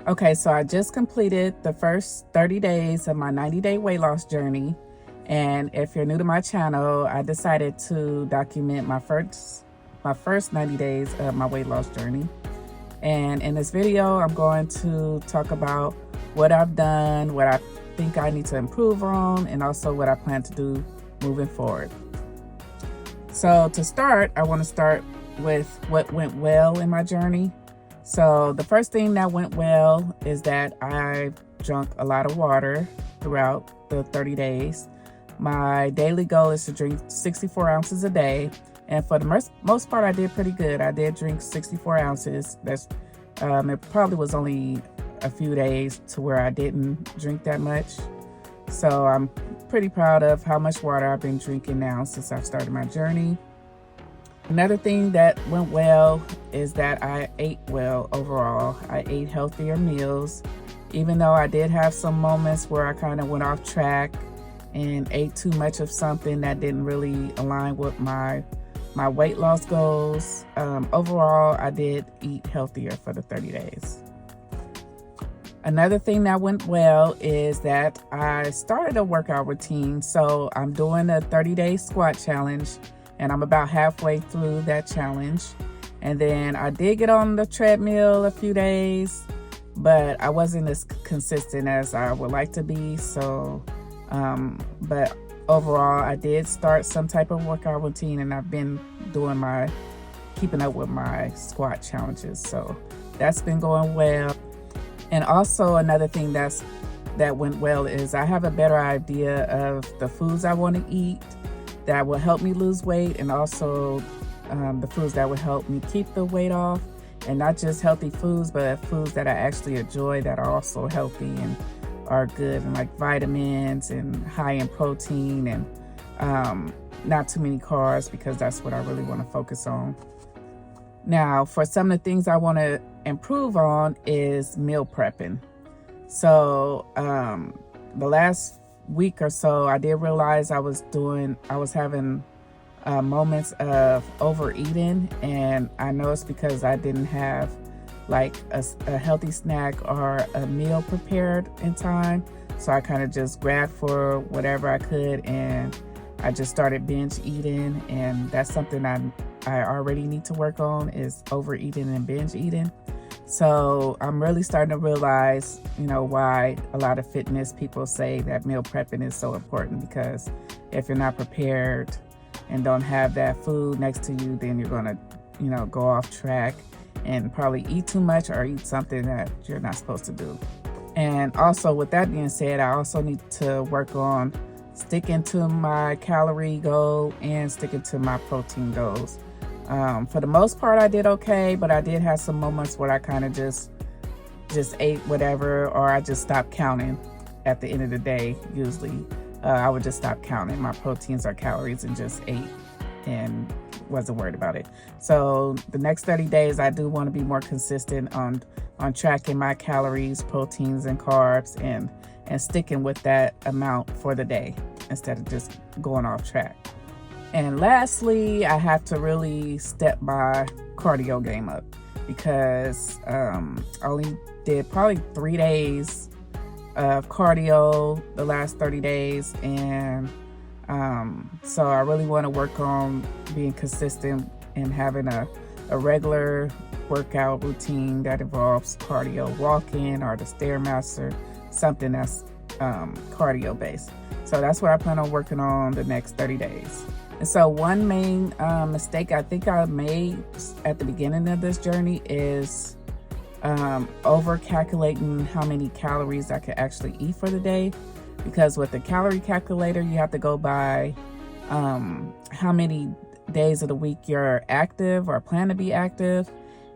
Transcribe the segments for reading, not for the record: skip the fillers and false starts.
Okay, so I just completed the first 30 days of my 90-day weight loss journey. And if you're new to my channel, I decided to document my first 90 days of my weight loss journey. And in this video, I'm going to talk about what I've done, what I think I need to improve on, and also what I plan to do moving forward. So to start, I want to start with what went well in my journey. So the first thing that went well is that I drank a lot of water throughout the 30 days. My daily goal is to drink 64 ounces a day. And for the most part, I did pretty good. I did drink 64 ounces. It probably was only a few days to where I didn't drink that much. So I'm pretty proud of how much water I've been drinking now since I've started my journey. Another thing that went well is that I ate well overall. I ate healthier meals, even though I did have some moments where I kind of went off track and ate too much of something that didn't really align with my weight loss goals. Overall, I did eat healthier for the 30 days. Another thing that went well is that I started a workout routine. So I'm doing a 30-day squat challenge, and I'm about halfway through that challenge. And then I did get on the treadmill a few days, but I wasn't as consistent as I would like to be. But overall, I did start some type of workout routine, and I've been keeping up with my squat challenges. So that's been going well. And also another thing that went well is I have a better idea of the foods I want to eat that will help me lose weight, and also the foods that will help me keep the weight off. And not just healthy foods, but foods that I actually enjoy that are also healthy and are good, and like vitamins and high in protein, and not too many carbs, because that's what I really want to focus on. Now, for some of the things I want to improve on is meal prepping. So the last week or so, I did realize I was having moments of overeating, and I know it's because I didn't have like a healthy snack or a meal prepared in time. So I kind of just grabbed for whatever I could, and I just started binge eating. And that's something I already need to work on, is overeating and binge eating. So I'm really starting to realize, why a lot of fitness people say that meal prepping is so important, because if you're not prepared and don't have that food next to you, then you're gonna, go off track and probably eat too much or eat something that you're not supposed to do. And also, with that being said, I also need to work on sticking to my calorie goal and sticking to my protein goals. For the most part, I did okay, but I did have some moments where I kind of just ate whatever, or I just stopped counting at the end of the day. Usually I would just stop counting my proteins or calories and just ate and wasn't worried about it. So the next 30 days, I do want to be more consistent on tracking my calories, proteins, and carbs, and sticking with that amount for the day instead of just going off track. And lastly, I have to really step my cardio game up, because I only did probably 3 days of cardio the last 30 days. And so I really want to work on being consistent and having a regular workout routine that involves cardio, walking or the Stairmaster, something that's cardio based. So that's what I plan on working on the next 30 days. And so one main mistake I think I made at the beginning of this journey is over calculating how many calories I could actually eat for the day. Because with the calorie calculator, you have to go by how many days of the week you're active or plan to be active.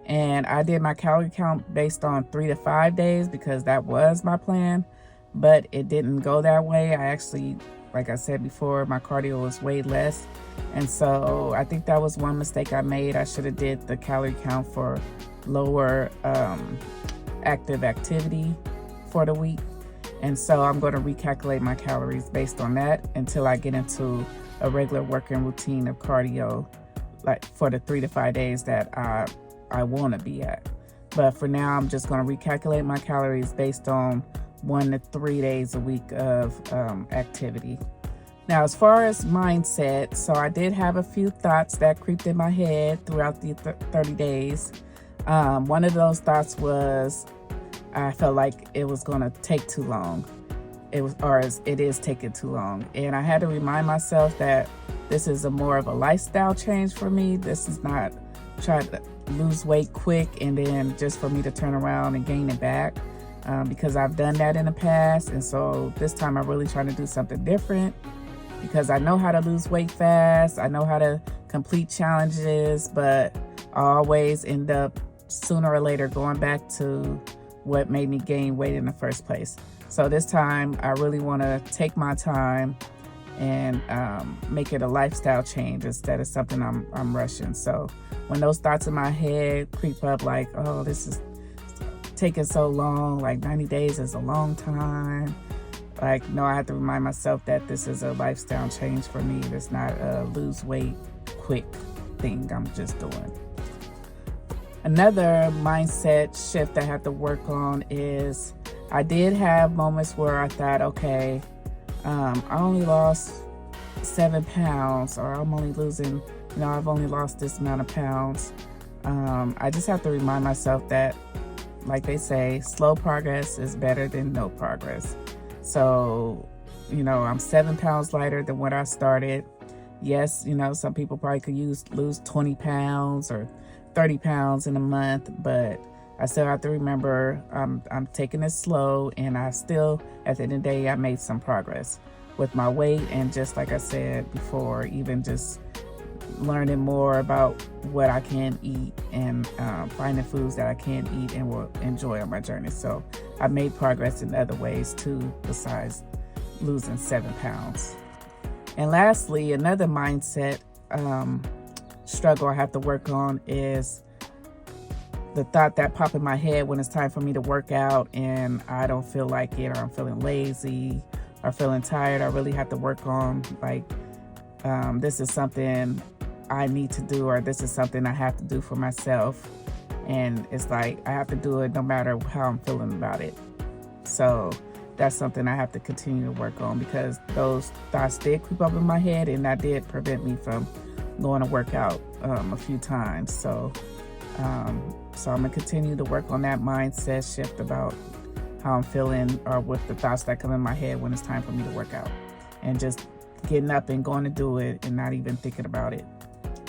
And I did my calorie count based on 3 to 5 days, because that was my plan, but it didn't go that way. I actually, like I said before, my cardio was way less. And so I think that was one mistake I made. I should have did the calorie count for lower active activity for the week. And so I'm going to recalculate my calories based on that until I get into a regular working routine of cardio, like for the 3 to 5 days that I want to be at. But for now, I'm just going to recalculate my calories based on 1 to 3 days a week of activity. Now, as far as mindset, so I did have a few thoughts that creeped in my head throughout the 30 days. One of those thoughts was I felt like it was going to take too long. It is taking too long. And I had to remind myself that this is more of a lifestyle change for me. This is not trying to lose weight quick and then just for me to turn around and gain it back, because I've done that in the past. And so this time I'm really trying to do something different, because I know how to lose weight fast. I know how to complete challenges, but I always end up sooner or later going back to what made me gain weight in the first place. So this time I really want to take my time and make it a lifestyle change instead of something I'm rushing. So when those thoughts in my head creep up like, oh, this is taking so long, like 90 days is a long time. Like, no, I have to remind myself that this is a lifestyle change for me. It's not a lose weight quick thing I'm just doing. Another mindset shift I have to work on is I did have moments where I thought, okay, I only lost 7 pounds, or I'm only losing, I've only lost this amount of pounds. I just have to remind myself that, like they say, slow progress is better than no progress. So, I'm 7 pounds lighter than when I started. Yes, some people probably could lose 20 pounds or 30 pounds in a month, but I still have to remember I'm taking it slow, and I still, at the end of the day, I made some progress with my weight. And just like I said before, even just learning more about what I can eat and finding foods that I can eat and will enjoy on my journey. So I made progress in other ways too, besides losing 7 pounds. And lastly, another mindset struggle I have to work on is the thought that pops in my head when it's time for me to work out and I don't feel like it, or I'm feeling lazy or feeling tired. I really have to work on, like, this is something I need to do, or this is something I have to do for myself. And it's like I have to do it no matter how I'm feeling about it. So that's something I have to continue to work on, because those thoughts did creep up in my head, and that did prevent me from going to work out a few times. So I'm gonna continue to work on that mindset shift about how I'm feeling, or with the thoughts that come in my head when it's time for me to work out, and just getting up and going to do it and not even thinking about it.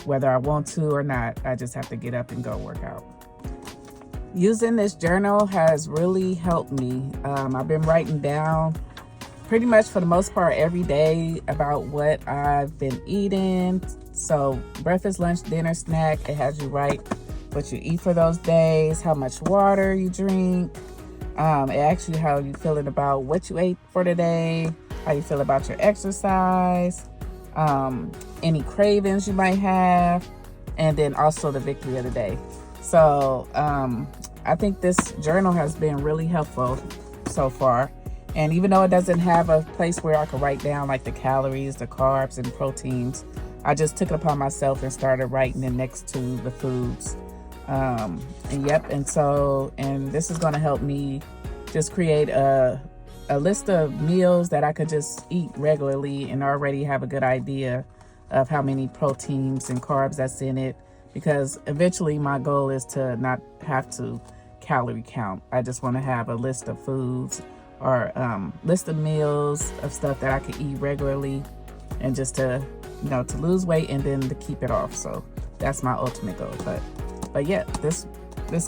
Whether I want to or not, I just have to get up and go work out. Using this journal has really helped me. I've been writing down pretty much for the most part every day about what I've been eating. So breakfast, lunch, dinner, snack, it has you write what you eat for those days, how much water you drink. It asks you how you feeling about what you ate for the day, how you feel about your exercise, any cravings you might have, and then also the victory of the day. So I think this journal has been really helpful so far. And even though it doesn't have a place where I could write down like the calories, the carbs, and proteins, I just took it upon myself and started writing it next to the foods. And this is going to help me just create a list of meals that I could just eat regularly and already have a good idea of how many proteins and carbs that's in it, because eventually my goal is to not have to calorie count. I just want to have a list of foods, or list of meals of stuff that I could eat regularly, and just to lose weight and then to keep it off. So that's my ultimate goal. But yeah, this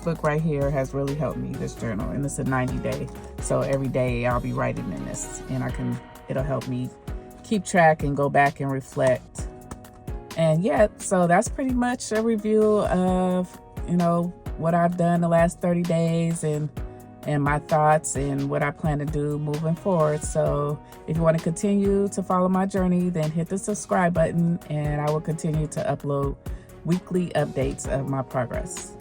book right here has really helped me, this journal, and it's a 90-day. So every day I'll be writing in this, and it'll help me keep track and go back and reflect. And yeah, so that's pretty much a review of, what I've done the last 30 days and my thoughts and what I plan to do moving forward. So if you want to continue to follow my journey, then hit the subscribe button, and I will continue to upload weekly updates of my progress.